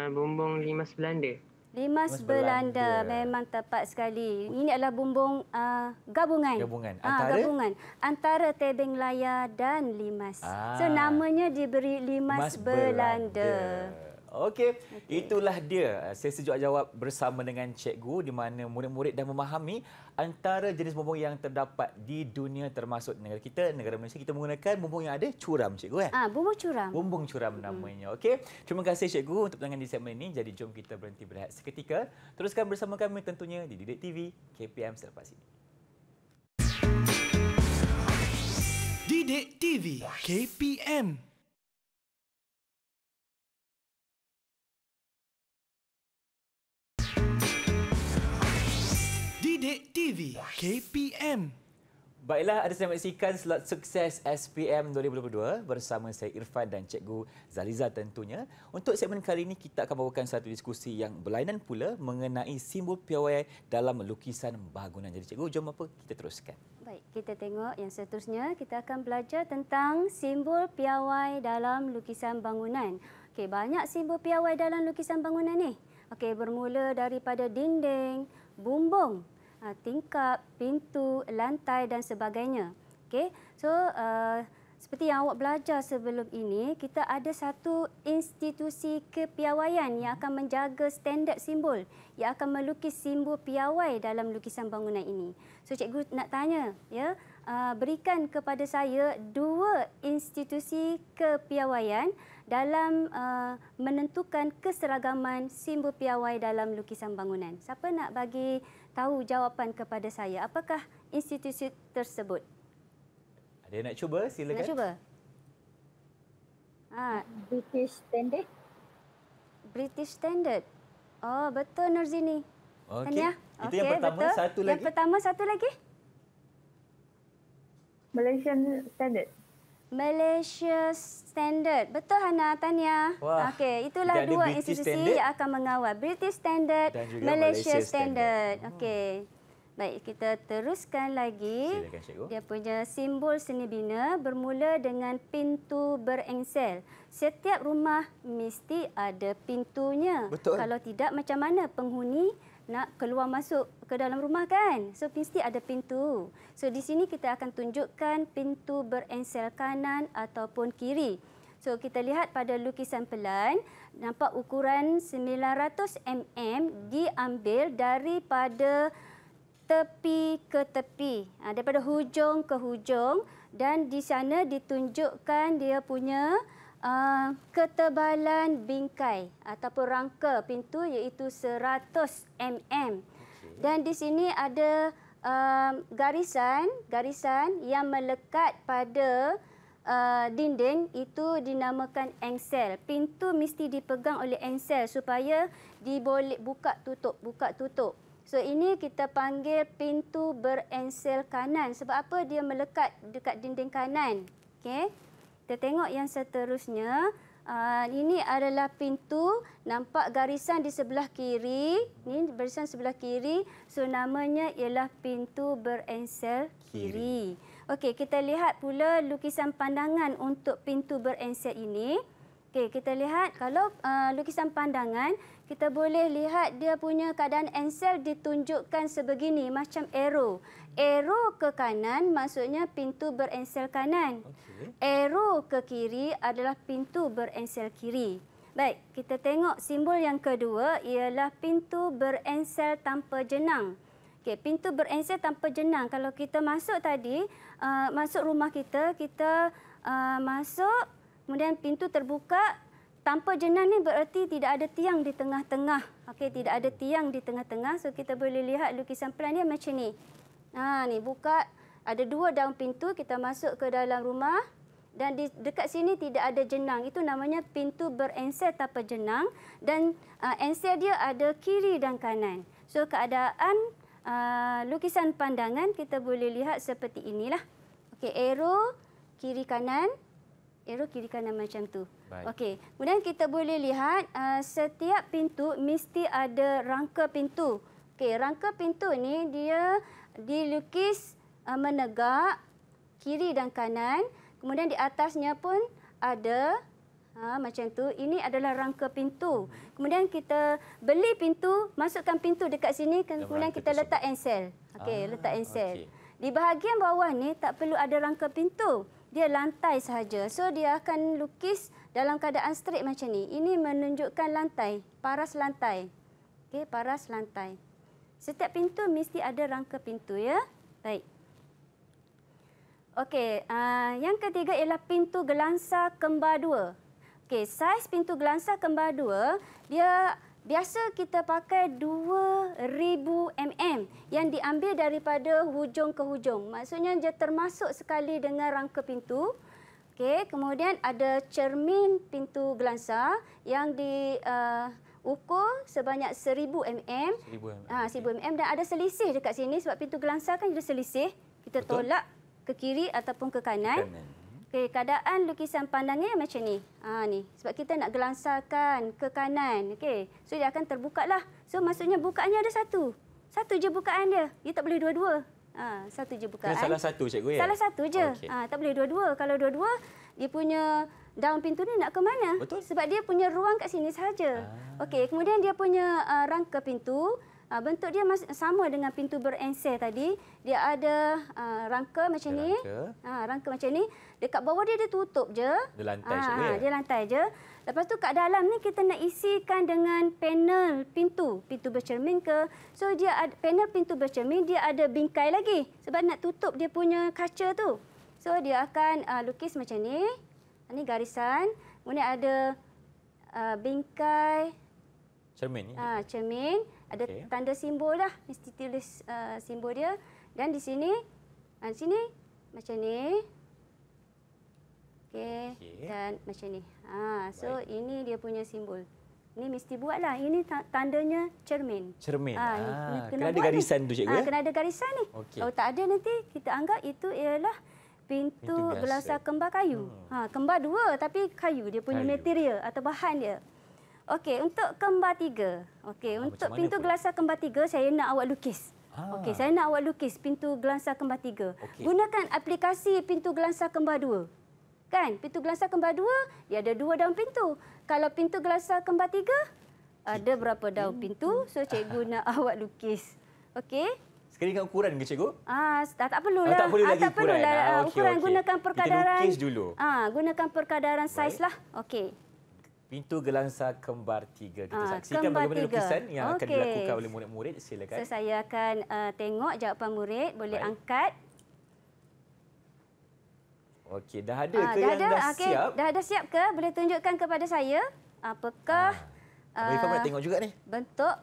Bumbung limas Belanda. Limas Belanda. Belanda. Memang tepat sekali. Ini adalah bumbung gabungan. Gabungan. Gabungan antara tebing layar dan limas. So namanya diberi limas Belanda. Okey, itulah dia sesi jawab jawab bersama dengan cikgu di mana murid-murid dah memahami antara jenis bumbung yang terdapat di dunia termasuk negara kita, negara Malaysia. Kita menggunakan bumbung yang ada curam cikgu Bumbung curam. Bumbung curam namanya. Okey. Terima kasih cikgu untuk penerangan di segmen ini. Jadi jom kita berhenti berehat seketika. Teruskan bersama kami tentunya di Didik TV KPM selepas ini. Didik TV KPM. Didik TV KPM. Baiklah, ada saya menyaksikan slot sukses SPM 2022 bersama saya Irfan dan Cikgu Zaliza tentunya. Untuk segmen kali ini kita akan bawakan satu diskusi yang berlainan pula mengenai simbol piawai dalam lukisan bangunan. Jadi Cikgu, jom apa kita teruskan. Baik, kita tengok yang seterusnya. Kita akan belajar tentang simbol piawai dalam lukisan bangunan. Okey, banyak simbol piawai dalam lukisan bangunan ni. Okey, bermula daripada dinding, bumbung, tingkap, pintu, lantai dan sebagainya. Okey. So seperti yang awak belajar sebelum ini, kita ada satu institusi kepiawaian yang akan menjaga standard simbol, yang akan melukis simbol piawai dalam lukisan bangunan ini. So cikgu nak tanya, ya, berikan kepada saya dua institusi kepiawaian dalam menentukan keseragaman simbol piawai dalam lukisan bangunan. Siapa nak bagi tahu jawapan kepada saya? Apakah institusi tersebut? Ada yang nak cuba? Silakan. Nak cuba? British Standard. British Standard. Oh, betul Nurzini. Okey. Tanya? Itu yang pertama, betul. satu lagi. Yang pertama, satu lagi? Malaysian Standard. Malaysia Standard. Betul Hana, Tania. Wah, Okey, itulah kita ada dua British institusi Standard yang akan mengawal. British Standard, dan juga Malaysia Malaysia Standard. Okey. Baik, kita teruskan lagi. Silakan cikgu. Dia punya simbol seni bina bermula dengan pintu berengsel. Setiap rumah mesti ada pintunya. Betul. Kalau tidak, macam mana penghuni nak keluar masuk ke dalam rumah kan? So, mesti ada pintu. So, di sini kita akan tunjukkan pintu berengsel kanan ataupun kiri. So, kita lihat pada lukisan pelan, nampak ukuran 900 mm diambil daripada tepi ke tepi, daripada hujung ke hujung, dan di sana ditunjukkan dia punya ketebalan bingkai ataupun rangka pintu iaitu 100 mm. Dan di sini ada garisan yang melekat pada dinding, itu dinamakan engsel. Pintu mesti dipegang oleh engsel supaya diboleh buka tutup. So ini kita panggil pintu berengsel kanan. Sebab apa? Dia melekat dekat dinding kanan. Okey. Kita tengok yang seterusnya. Ini adalah pintu, nampak garisan di sebelah kiri. Ini garisan sebelah kiri. So namanya ialah pintu berengsel kiri. Okey, kita lihat pula lukisan pandangan untuk pintu berengsel ini. Okey, kita lihat kalau lukisan pandangan, kita boleh lihat dia punya keadaan engsel ditunjukkan sebegini, macam arrow. Arrow ke kanan maksudnya pintu berengsel kanan. Okay. Arrow ke kiri adalah pintu berengsel kiri. Baik, kita tengok simbol yang kedua ialah pintu berengsel tanpa jenang. Okey, pintu berengsel tanpa jenang. Kalau kita masuk tadi, masuk rumah kita, masuk, kemudian pintu terbuka. Tanpa jenang ni berarti tidak ada tiang di tengah-tengah. Okey, tidak ada tiang di tengah-tengah. So kita boleh lihat lukisan pelan dia macam ni. Ni buka, ada 2 daun pintu, kita masuk ke dalam rumah dan dekat sini tidak ada jenang. Itu namanya pintu berengsel tanpa jenang dan engsel dia ada kiri dan kanan. So keadaan lukisan pandangan kita boleh lihat seperti inilah. Okey, arrow kiri kanan. Arrow kiri kanan macam tu. Okey. Kemudian kita boleh lihat setiap pintu mesti ada rangka pintu. Okey, rangka pintu ni dia dilukis menegak kiri dan kanan. Kemudian di atasnya pun ada macam tu. Ini adalah rangka pintu. Kemudian kita beli pintu, masukkan pintu dekat sini, kemudian kita letak engsel. Okey, letak engsel. Okay. Di bahagian bawah ni tak perlu ada rangka pintu. Dia lantai sahaja. So dia akan lukis dalam keadaan straight macam ni. Ini menunjukkan lantai, paras lantai. Okey, paras lantai. Setiap pintu mesti ada rangka pintu ya. Baik. Okey, yang ketiga ialah pintu gelangsa kembar 2. Okey, saiz pintu gelangsa kembar 2, dia biasa kita pakai 2000 mm yang diambil daripada hujung ke hujung. Maksudnya dia termasuk sekali dengan rangka pintu. Okey, kemudian ada cermin pintu gelangsa yang diukur sebanyak 1000 mm. 1000 mm dan ada selisih dekat sini sebab pintu gelangsa kan ada selisih. Kita tolak ke kiri ataupun ke kanan. Okey, keadaan lukisan pandangnya macam ni. Ni sebab kita nak gelangsakan ke kanan. Okey, so dia akan terbuka lah. So maksudnya bukaannya ada satu. Satu je bukaan dia. Dia tak boleh dua-dua. Satu je bukaan. Salah satu cikgu ya? Salah satu je. Okay. Tak boleh dua-dua. Kalau dua-dua, dia punya daun pintu ni nak ke mana? Betul. Sebab dia punya ruang kat sini sahaja. Okey, kemudian dia punya rangka pintu. Bentuk dia sama dengan pintu berengsel tadi. Dia ada rangka macam ni. Rangka macam ni. Dekat bawah dia tutup je. Dia lantai cikgu ya? Dia lantai je. Lepas tu kat dalam ni kita nak isikan dengan panel pintu. Pintu bercermin ke. So dia ada panel pintu bercermin, dia ada bingkai lagi. Sebab nak tutup dia punya kaca tu. So dia akan lukis macam ni. Ini garisan. Kemudian ada bingkai. Cermin ni? Cermin. Ada tanda simbol dah. Mesti tulis simbol dia. Dan di sini macam ni. Okey. Dan macam ni. So baik. Ini dia punya simbol. Ini mesti buatlah. Ini tandanya cermin. Cermin. Kena ada garisan tu cikgu ya? Kena ada garisan ni. Okay. Kalau tak ada nanti kita anggap itu ialah pintu gelangsa kembar kayu. Kembar 2 tapi kayu dia punya material atau bahan dia. Okey, untuk kembar 3. Okey, untuk pintu gelangsa kembar 3 saya nak awak lukis. Okey, saya nak awak lukis pintu gelangsa kembar 3. Okey. Gunakan aplikasi pintu gelangsa kembar 2. Kan? Pintu gelangsa kembar 2, dia ada 2 daun pintu. Kalau pintu gelangsa kembar 3, ada berapa daun pintu? So, cikgu nak awak lukis. Okey? Sekali dengan ukuran ke cikgu? Tak perlulah. tak perlu lagi tak perlulah. ukuran. Okey, Ukuran okey. gunakan Kita perkadaran. lukis dulu. Gunakan perkadaran saiz Baik. lah. Okey. Pintu gelangsa kembar 3. Kita saksikan kembar bagaimana 3. lukisan yang akan Okey. dilakukan oleh murid-murid. Silakan. So, saya akan tengok jawapan murid. Boleh Baik. angkat. Okey, dah ada ke yang dah Okey, siap? dah ada siap ke? Boleh tunjukkan kepada saya apakah Abang Irfan nak tengok juga ni. bentuk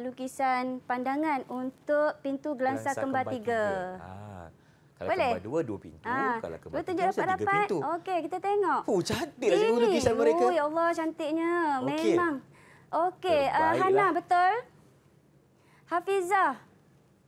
lukisan pandangan untuk pintu gelangsa kembar 3. Kalau Boleh? kembar 2, 2 pintu. Kalau kembar Boleh tunjuk 3, 3 rapat-rapat. pintu. Okey, kita tengok. Cantik lah cikgu lukisan mereka. Ya Allah, cantiknya. Okey. Memang. Okey, Terbaiklah. Hana, betul? Hafizah,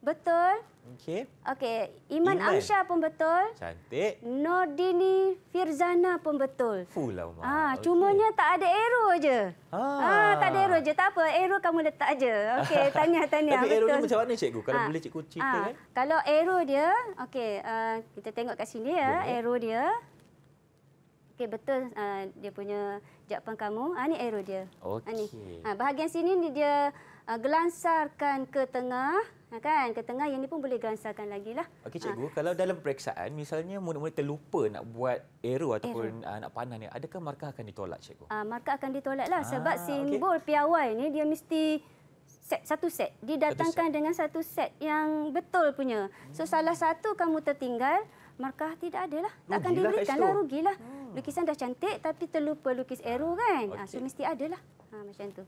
betul? Okey, Okey, Iman Iman. Amsyah pun betul. cantik. Nordini Firzana pun betul. Full lah, Mak. Okey. Cumanya tak ada arrow je. Tak ada arrow je. Tak apa, arrow kamu letak je. Okey, tahniah. Tapi arrow betul. ni macam mana cikgu? Kalau boleh cikgu ceritakan. Kalau arrow dia, okey, kita tengok kat sini ya, Boleh. arrow dia. Okey, betul dia punya jawapan kamu. Ni arrow dia. Ni. Okey. Bahagian sini ni dia gelansarkan ke tengah. Kan, ke tengah yang ni pun boleh gelansarkan lagi lah. Okey cikgu, kalau dalam periksaan misalnya murid-murid terlupa nak buat arrow ataupun nak panah ni, adakah markah akan ditolak cikgu? Markah akan ditolak lah sebab okey. simbol piawai ni dia mesti satu set. Didatangkan dengan satu set yang betul punya. So salah satu kamu tertinggal, markah tidak ada lah. Takkan Rugilah kat diberikan situ. lah, rugilah. Lukisan dah cantik tapi terlupa lukis arrow kan. So Okey. mesti ada lah. Macam tu.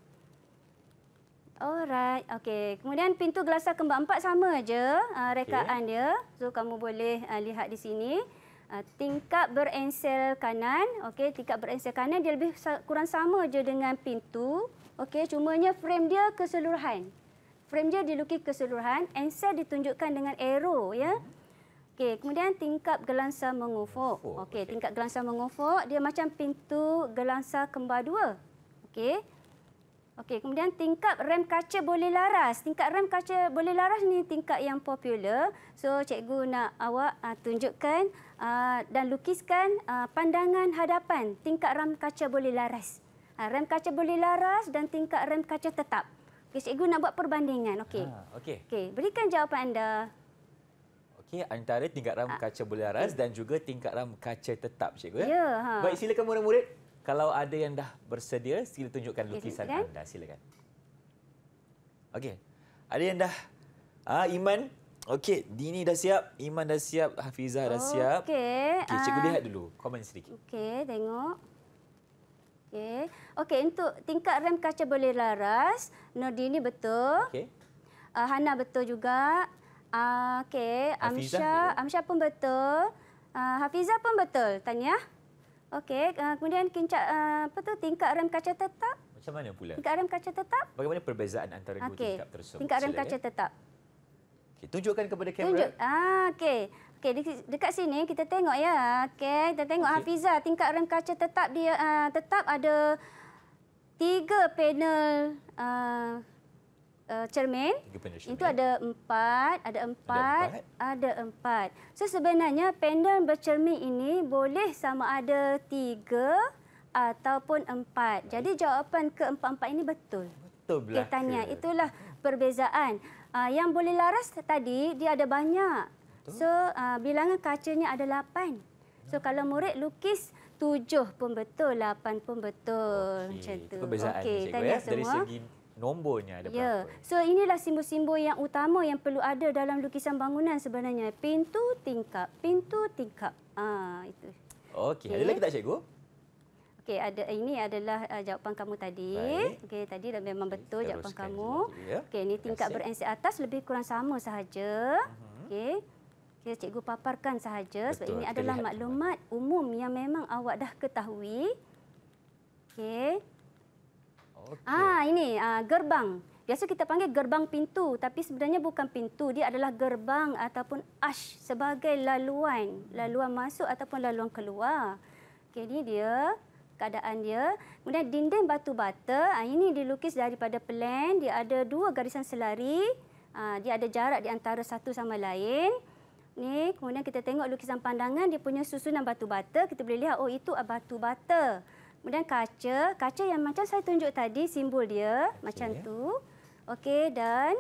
Alright, okey. Kemudian pintu gelangsa kembar 4 sama je rekaan dia. So kamu boleh lihat di sini. Tingkap berensel kanan. Okey, tingkap berensel kanan dia lebih kurang sama je dengan pintu. Okey, cumanya frame dia keseluruhan. Frame dia dilukis keseluruhan, ensel ditunjukkan dengan arrow ya. Okey, kemudian tingkap gelangsa mengufuk. Okey, tingkap gelangsa mengufuk dia macam pintu gelangsa kembar 2. Okey. Okey, kemudian tingkap rem kaca boleh laras. Tingkap rem kaca boleh laras ni tingkap yang popular. So, cikgu nak awak tunjukkan dan lukiskan pandangan hadapan tingkap rem kaca boleh laras. Rem kaca boleh laras dan tingkap rem kaca tetap. Okey, cikgu nak buat perbandingan. Okey. Okey. Okey, berikan jawapan anda. Okey, antara tingkap ram kaca boleh laras dan juga tingkap ram kaca tetap cikgu ya. Ya, Baik, silakan murid-murid. Kalau ada yang dah bersedia, sila tunjukkan Okey, lukisan silakan. anda. Silakan. Okey. Ada yang dah Iman. Okey, Dini dah siap, Iman dah siap, Hafizah dah siap. Okey. Okey, cikgu lihat dulu. Komen sedikit. Okey, tengok. Okey. Okey, untuk tingkap rem kaca boleh laras, Nordini betul. Okey. Hana betul juga. Okey, Hafizah, Amsyah pun betul. Hafizah pun betul. Tahniah. Okey, kemudian tingkap rem kaca tetap. Macam mana pula? Tingkap rem kaca tetap. Bagaimana perbezaan antara dua Okey. tingkap tersebut? Tingkap rem Silakan. kaca tetap. Okey, tunjukkan kepada kamera. Tunjuk. Okey. Okey, dekat sini kita tengok ya. Okey, kita tengok Hafizah. Tingkap rem kaca tetap dia tetap ada 3 panel cermin. 3 panel cermin. Itu ada 4, ada 4. So sebenarnya panel bercermin ini boleh sama ada 3 ataupun 4. Jadi jawapan ke-4 ini betul. Betul belaka. Okey, tahniah. Itulah perbezaan. Yang boleh laras tadi dia ada banyak. So bilangan kacanya ada 8. So kalau murid lukis 7 pun betul, 8 pun betul. Macam tu. Perbezaan Okey, cikgu tahniah ya. Dari semua. segi nombornya ada Ya. berapa? So inilah simbol-simbol yang utama yang perlu ada dalam lukisan bangunan sebenarnya. Pintu, tingkap. Pintu, tingkap. Itu. Okey, ada lagi tak cikgu? Okey, ini adalah jawapan kamu tadi. Baik. Okey, tadi dah memang betul jawapan teruskan kamu. dulu, ya. Okey, ini tingkap Terima kasih. berensel atas lebih kurang sama sahaja. Okey. Okay, cikgu paparkan sahaja sebab Betul, ini kita adalah lihat maklumat umum yang memang awak dah ketahui. Okey. Okey. Ini gerbang. Biasa kita panggil gerbang pintu tapi sebenarnya bukan pintu, dia adalah gerbang ataupun arch sebagai laluan masuk ataupun laluan keluar. Okey, ini dia keadaan dia. Kemudian dinding batu bata, ini dilukis daripada plan, dia ada 2 garisan selari. Dia ada jarak di antara satu sama lain. Ni, kemudian kita tengok lukisan pandangan, dia punya susunan batu bata. Kita boleh lihat, oh itu batu bata. Kemudian kaca yang macam saya tunjuk tadi, simbol dia macam tu. Okey, dan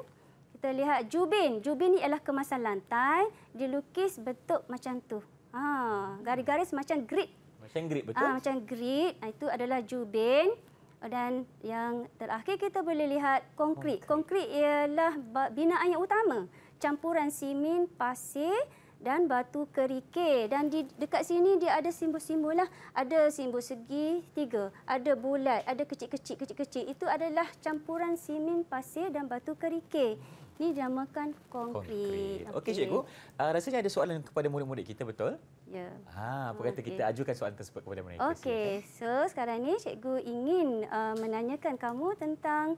kita lihat jubin. Jubin ni ialah kemasan lantai, dilukis bentuk macam tu. Garis-garis macam grid. Macam grid, betul? Macam grid. Itu adalah jubin. Dan yang terakhir kita boleh lihat konkrit. Konkrit ialah binaan yang utama. Campuran simen, pasir dan batu kerikil. Dan di dekat sini dia ada simbol-simbol lah. Ada simbol segi 3, ada bulat, ada kecil-kecil. Itu adalah campuran simen, pasir dan batu kerikil. Ini dinamakan konkrit. Okey, cikgu. Rasanya ada soalan kepada murid-murid kita, betul? Ya. Apa kata kita ajukan soalan tersebut kepada mereka? Okey, so sekarang ni cikgu ingin menanyakan kamu tentang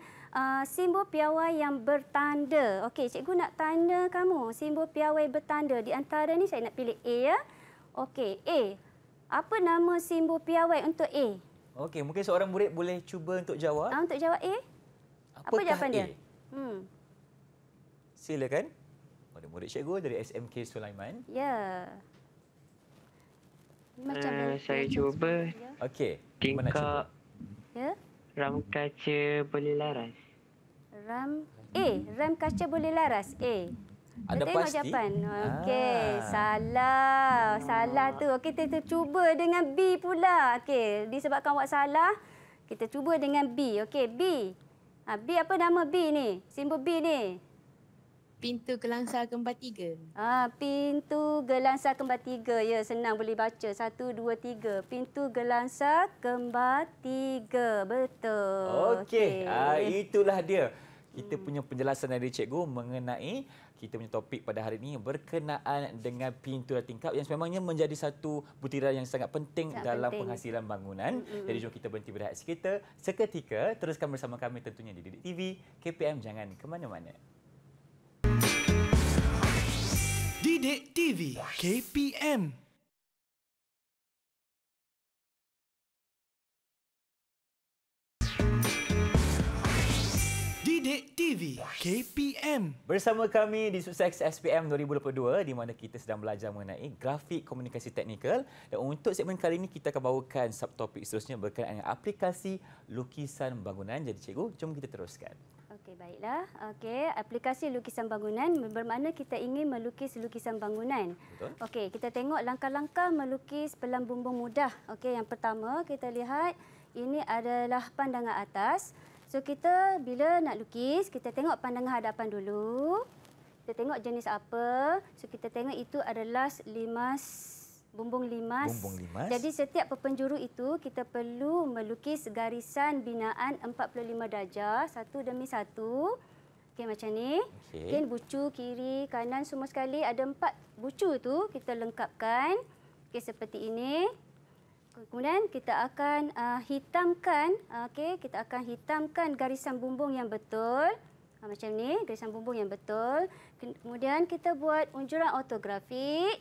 simbol piawai yang bertanda. Okey, cikgu nak tanya kamu simbol piawai bertanda. Di antara ni saya nak pilih A ya. Okey, A. Apa nama simbol piawai untuk A? Okey, mungkin seorang murid boleh cuba untuk jawab. Untuk jawab A? Apa jawapan dia? Silakan. Murid-murid cikgu dari SMK Sulaiman. Ya. Saya cuba Okey. tingkap Ya. ram kaca boleh laras. Ram kaca boleh laras. A. Anda Kita tengok pasti? jawapan. Okey, salah. Salah tu. Okey, kita cuba dengan B pula. Okey, disebabkan awak salah, kita cuba dengan B. Okey, B. B apa nama B ni? Simbol B ni. Pintu gelangsa kembar 3. Pintu gelangsa kembar 3. Ya, senang boleh baca. 1, 2, 3. Pintu gelangsa kembar 3. Betul. Okey. Itulah dia. Kita punya penjelasan dari cikgu mengenai kita punya topik pada hari ini berkenaan dengan pintu dan tingkap yang sememangnya menjadi satu butiran yang sangat penting dalam penghasilan bangunan. Jadi jom kita berhenti berehat seketika. Teruskan bersama kami tentunya di Didik TV, KPM. Jangan ke mana-mana. Didik TV KPM. Didik TV KPM. Bersama kami di Sukses SPM 2022 di mana kita sedang belajar mengenai grafik komunikasi teknikal, dan untuk segmen kali ini kita akan bawakan subtopik seterusnya berkenaan dengan aplikasi lukisan bangunan. Jadi cikgu, jom kita teruskan. Okey, baiklah. Okey, aplikasi lukisan bangunan bermakna kita ingin melukis lukisan bangunan. Betul. Okey, kita tengok langkah-langkah melukis pelang bumbung mudah. Okey, yang pertama kita lihat ini adalah pandangan atas. So kita bila nak lukis, kita tengok pandangan hadapan dulu. Kita tengok jenis apa. So kita tengok itu adalah bumbung limas. Bumbung limas. Jadi setiap penjuru itu kita perlu melukis garisan binaan 45 darjah satu demi satu. Okey, macam ni. Okey, bucu kiri, kanan semua sekali ada 4 bucu tu kita lengkapkan. Okey, seperti ini. Kemudian kita akan hitamkan, kita akan hitamkan garisan bumbung yang betul. Macam ni, garisan bumbung yang betul. Kemudian kita buat unjuran ortografik.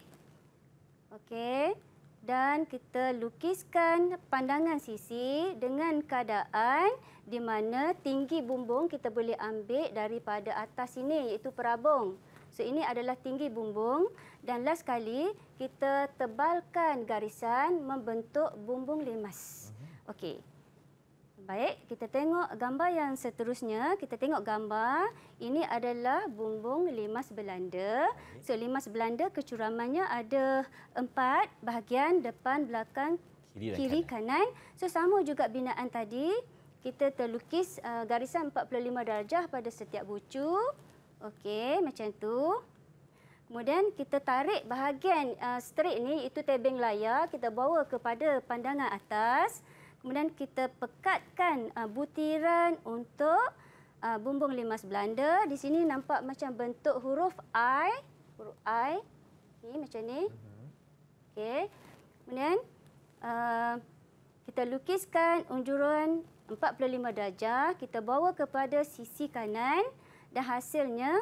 Okey, dan kita lukiskan pandangan sisi dengan keadaan di mana tinggi bumbung kita boleh ambil daripada atas ini, iaitu perabung. So ini adalah tinggi bumbung, dan last kali kita tebalkan garisan membentuk bumbung limas. Okey. Baik, kita tengok gambar yang seterusnya. Kita tengok gambar. Ini adalah bumbung limas Belanda. So, limas Belanda kecuramannya ada 4 bahagian, depan, belakang, kiri, kanan. So, sama juga binaan tadi. Kita terlukis garisan 45 darjah pada setiap bucu. Okey, macam tu. Kemudian kita tarik bahagian straight ni, itu tebing layar. Kita bawa kepada pandangan atas. Kemudian kita pekatkan butiran untuk bumbung limas Belanda. Di sini nampak macam bentuk huruf I. Huruf I. Ni macam ni. Okey. Kemudian kita lukiskan unjuran 45 darjah. Kita bawa kepada sisi kanan. Dan hasilnya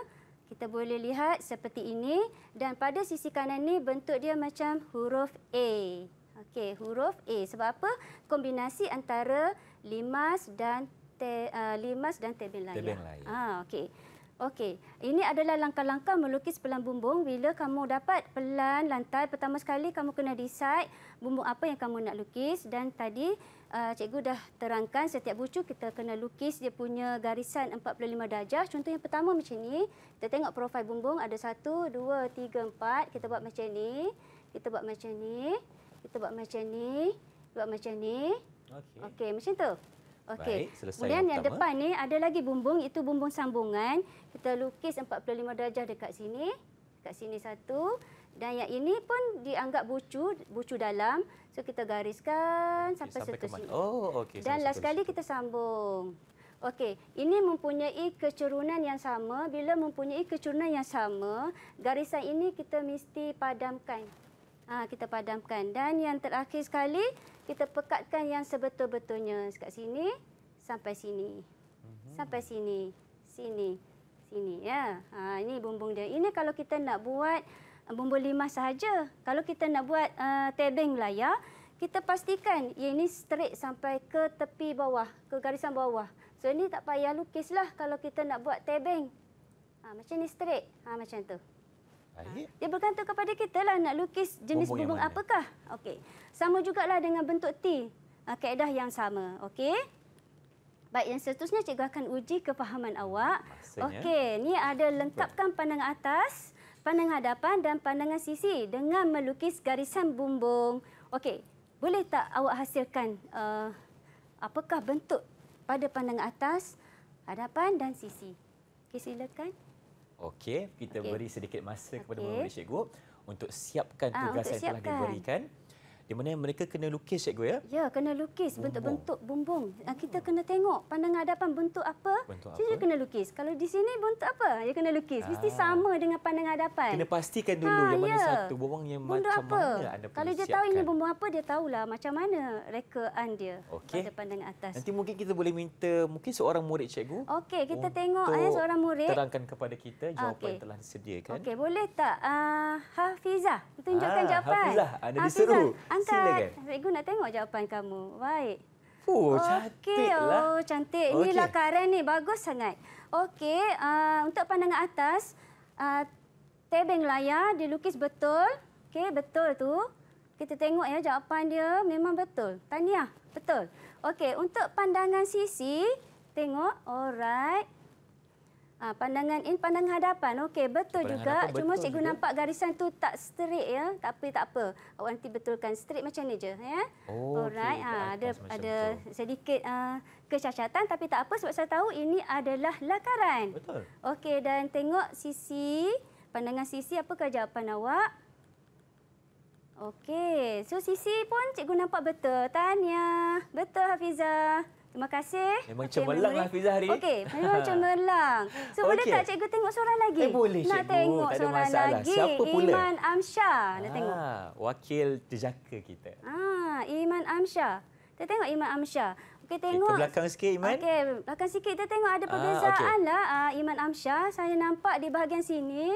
kita boleh lihat seperti ini. Dan pada sisi kanan ni bentuk dia macam huruf A. Okey, huruf A. Sebab apa? Kombinasi antara limas dan tebing layar. Okey. Okey, ini adalah langkah-langkah melukis pelan bumbung. Bila kamu dapat pelan lantai, pertama sekali kamu kena decide bumbung apa yang kamu nak lukis. Dan tadi cikgu dah terangkan setiap bucu kita kena lukis dia punya garisan 45 darjah. Contoh yang pertama macam ni. Kita tengok profil bumbung ada 1, 2, 3, 4. Kita buat macam ni. Kita buat macam ni. Kita buat macam ni. Buat macam ni. Okey, macam tu. Okey. Kemudian yang depan ni ada lagi bumbung, itu bumbung sambungan. Kita lukis 45 darjah dekat sini. Dekat sini satu. Dan yang ini pun dianggap bucu dalam. So kita gariskan sampai seterusnya. Oh, okey. Dan last kali kita sambung. Okey, ini mempunyai kecurunan yang sama. Bila mempunyai kecurunan yang sama, garisan ini kita mesti padamkan. Kita padamkan. Dan yang terakhir sekali, kita pekatkan yang sebetul-betulnya. Dekat sini sampai sini. Sampai sini. Sini. Sini. Ya. Ini bumbung dia. Ini kalau kita nak buat bumbung limas sahaja. Kalau kita nak buat tebing layar, kita pastikan ini straight sampai ke tepi bawah, ke garisan bawah. So ini tak payah lukislah kalau kita nak buat tebing. Macam ni straight. Macam tu. Dia bergantung kepada kita lah nak lukis jenis bumbung apakah. Okey. Sama jugalah dengan bentuk T. Kaedah yang sama. Okey. Baik, yang seterusnya cikgu akan uji kefahaman awak. Okey, ni ada lengkapkan pandangan atas, pandangan hadapan dan pandangan sisi dengan melukis garisan bumbung. Okey, boleh tak awak hasilkan apakah bentuk pada pandangan atas, hadapan dan sisi? Okey, silakan. Okey, kita beri sedikit masa kepada murid cikgu untuk siapkan tugas yang telah diberikan. Di mana mereka kena lukis cikgu ya? Ya, kena lukis bentuk-bentuk bumbung. Kita kena tengok pandangan hadapan bentuk apa. Dia kena lukis. Kalau di sini bentuk apa, dia kena lukis. Mesti sama dengan pandangan hadapan. Kena pastikan dulu yang mana satu bumbung yang macam mana anda perlu Kalau dia tahu ini bumbung apa, dia tahulah macam mana rekaan dia pada pandangan atas. Nanti mungkin kita boleh minta seorang murid cikgu. Okey, kita tengok seorang murid. Terangkan kepada kita jawapan yang telah disediakan. Okey, boleh tak Hafizah tunjukkan jawapan? Hafizah, anda diseru. Angkat. Cikgu nak tengok jawapan kamu. Baik. Cantiklah. Cantik. Inilah Karen ni. Bagus sangat. Okey, untuk pandangan atas, tebing layar dilukis betul. Okey, betul tu. Kita tengok ya jawapan dia memang betul. Tahniah, betul. Okey, untuk pandangan sisi, tengok. Alright. Pandangan hadapan. Okey, betul juga. Cuma cikgu nampak garisan tu tak straight ya. Tak apa. Awak nanti betulkan straight macam ni je ya. Alright. Ada sedikit kecacatan tapi tak apa sebab saya tahu ini adalah lakaran. Betul. Okey, dan tengok sisi, pandangan sisi apakah jawapan awak? Okey, so sisi pun cikgu nampak betul. Tahniah. Betul Hafizah. Terima kasih. Memang cemerlang Hafizah hari ini. Okey, memang cemerlang. So boleh tak cikgu tengok seorang lagi? Boleh cikgu. Nak tengok seorang lagi. Siapa pula? Iman Amsyah. Nak tengok. Wakil jejaka kita. Iman Amsyah. Kita tengok Iman Amsyah. Okey, tengok. Ke belakang sikit Iman. Okey, belakang sikit kita tengok ada perbezaan lah Iman Amsyah. Saya nampak di bahagian sini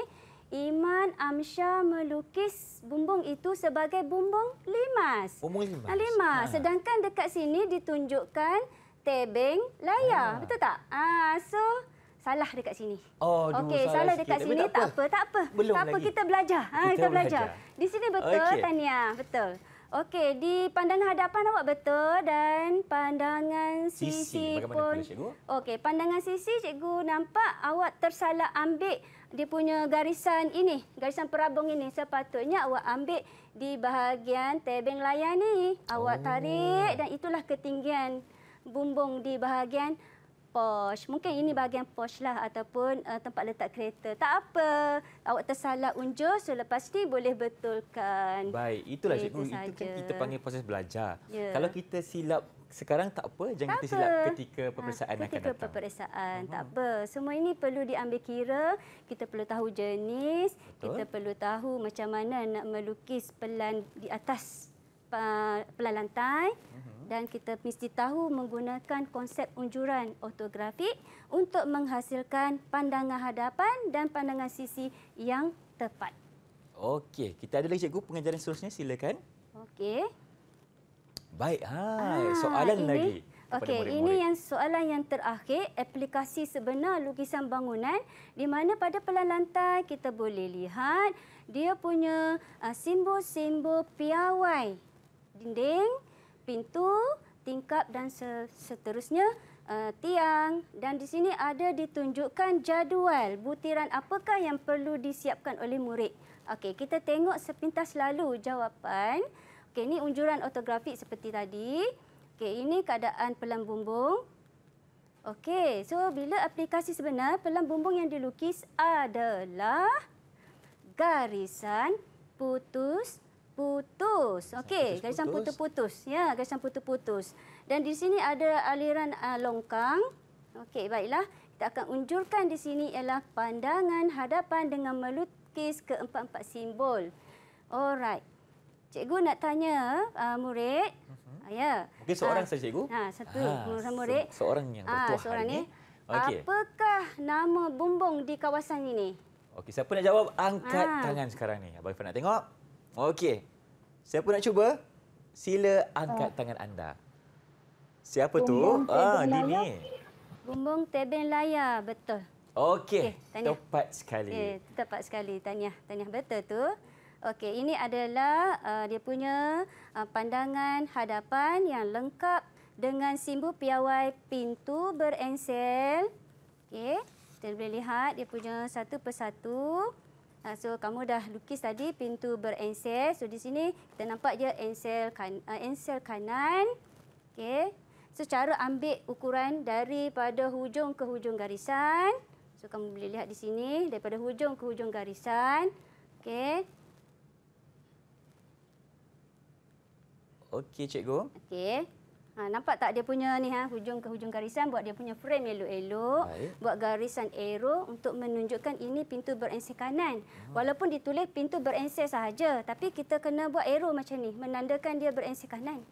Iman Amsyah melukis bumbung itu sebagai bumbung limas. Bumbung limas. Limas. Sedangkan dekat sini ditunjukkan tebing layar. Betul tak? So salah dekat sini. Okey, salah dekat sini. Tak apa. Belum tak apa, lagi. kita belajar. Kita belajar. Di sini betul, Tahniah. Betul. Okey, di pandangan hadapan awak betul dan pandangan sisi pun. Okey, pandangan sisi cikgu nampak awak tersalah ambil dia punya garisan ini, garisan perabung ini. Sepatutnya awak ambil di bahagian tebing layar ni. Awak tarik dan itulah ketinggian bumbung di bahagian posh. Mungkin ini bahagian posh lah ataupun tempat letak kereta. Tak apa. Awak tersalah unjur, selepas ni boleh betulkan. Baik, itulah cikgu. Itu kan kita panggil proses belajar. Kalau kita silap sekarang tak apa, jangan kita silap ketika peperiksaan akan datang. Ketika peperiksaan, tak apa. Semua ini perlu diambil kira. Kita perlu tahu jenis, kita perlu tahu macam mana nak melukis pelan di atas pelan lantai. Dan kita mesti tahu menggunakan konsep unjuran ortografik untuk menghasilkan pandangan hadapan dan pandangan sisi yang tepat. Okey, kita ada lagi cikgu pengajaran seterusnya, silakan. Okey. Baik, soalan lagi. kepada Okey, murid-murid? ini yang soalan yang terakhir, aplikasi sebenar lukisan bangunan di mana pada pelan lantai kita boleh lihat dia punya simbol-simbol piawai, dinding, pintu, tingkap dan seterusnya, tiang, dan di sini ada ditunjukkan jadual butiran apakah yang perlu disiapkan oleh murid. Okey, kita tengok sepintas lalu jawapan. Okey, ini unjuran ortografik seperti tadi. Okey, ini keadaan pelan bumbung. Okey, so bila aplikasi sebenar, pelan bumbung yang dilukis adalah garisan putus-putus. Okey, garisan putus-putus. Ya, garisan putus-putus. Dan di sini ada aliran longkang. Okey, baiklah. Kita akan unjurkan di sini ialah pandangan hadapan dengan melukis keempat-empat simbol. Alright. Cikgu nak tanya murid. Ya. Mungkin seorang saja, Cikgu. Satu murid. Seorang yang bertuah seorang hari ni. ini. Okey. Apakah nama bumbung di kawasan ini? Okey, siapa nak jawab? Angkat tangan sekarang ni. Abang Irfan nak tengok. Okey. Siapa nak cuba? Sila angkat tangan anda. Siapa tu? Dini. Bumbung tebing layar, betul. Okey, tahniah. tepat sekali. Tepat sekali. Tahniah betul tu. Okey, ini adalah dia punya pandangan hadapan yang lengkap dengan simbol piawai pintu berensel. Okey, kita boleh lihat dia punya satu persatu. So kamu dah lukis tadi pintu berensel. So di sini kita nampak dia ensel kanan. Okey. So cara ambil ukuran daripada hujung ke hujung garisan. So kamu boleh lihat di sini daripada hujung ke hujung garisan. Okey. Okey, Cikgu. Okey. Nampak tak dia punya ni hujung ke hujung garisan, buat dia punya frame elok-elok, buat garisan arrow untuk menunjukkan ini pintu berensel kanan. Walaupun ditulis pintu berensel sahaja, tapi kita kena buat arrow macam ni menandakan dia berensel kanan.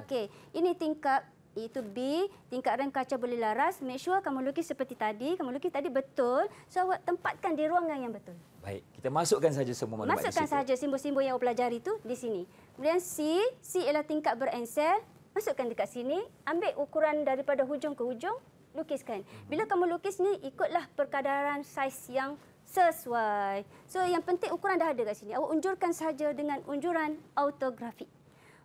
Okey. Ini tingkap, itu B, tingkap rem kaca boleh laras. Make sure kamu lukis seperti tadi, kamu lukis tadi betul. So awak tempatkan di ruangan yang betul. Baik, kita masukkan saja semua maklumat di situ. Masukkan saja simbol-simbol yang awak pelajari itu di sini. Kemudian C ialah tingkap berensel. Masukkan dekat sini, ambil ukuran daripada hujung ke hujung, lukiskan. Bila kamu lukis ni, ikutlah perkadaran saiz yang sesuai. So, yang penting ukuran dah ada kat sini. Awak unjurkan saja dengan unjuran ortografik.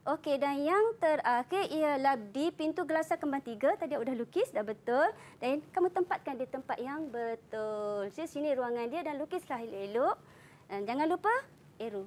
Okey, dan yang terakhir ialah di pintu gelasa kembang 3. Tadi awak dah lukis, dah betul. Dan kamu tempatkan di tempat yang betul. So, sini ruangan dia dan lukislah elok-elok. Dan jangan lupa arrow.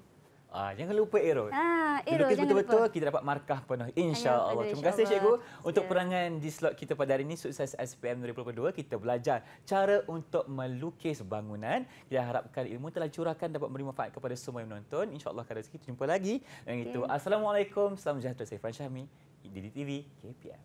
Jangan lupa arrow. Arrow lukis jangan betul-betul, lupa. kita dapat markah penuh. InsyaAllah. Terima kasih, Cikgu. Untuk perangan di slot kita pada hari ini, Sukses SPM 2022, kita belajar cara untuk melukis bangunan. Kita harapkan ilmu telah curahkan dapat memberi manfaat kepada semua yang menonton. InsyaAllah, kadang kita jumpa lagi. Yang itu, Assalamualaikum. Salam sejahtera. Saya Irfan Syahmi, DD TV, KPM.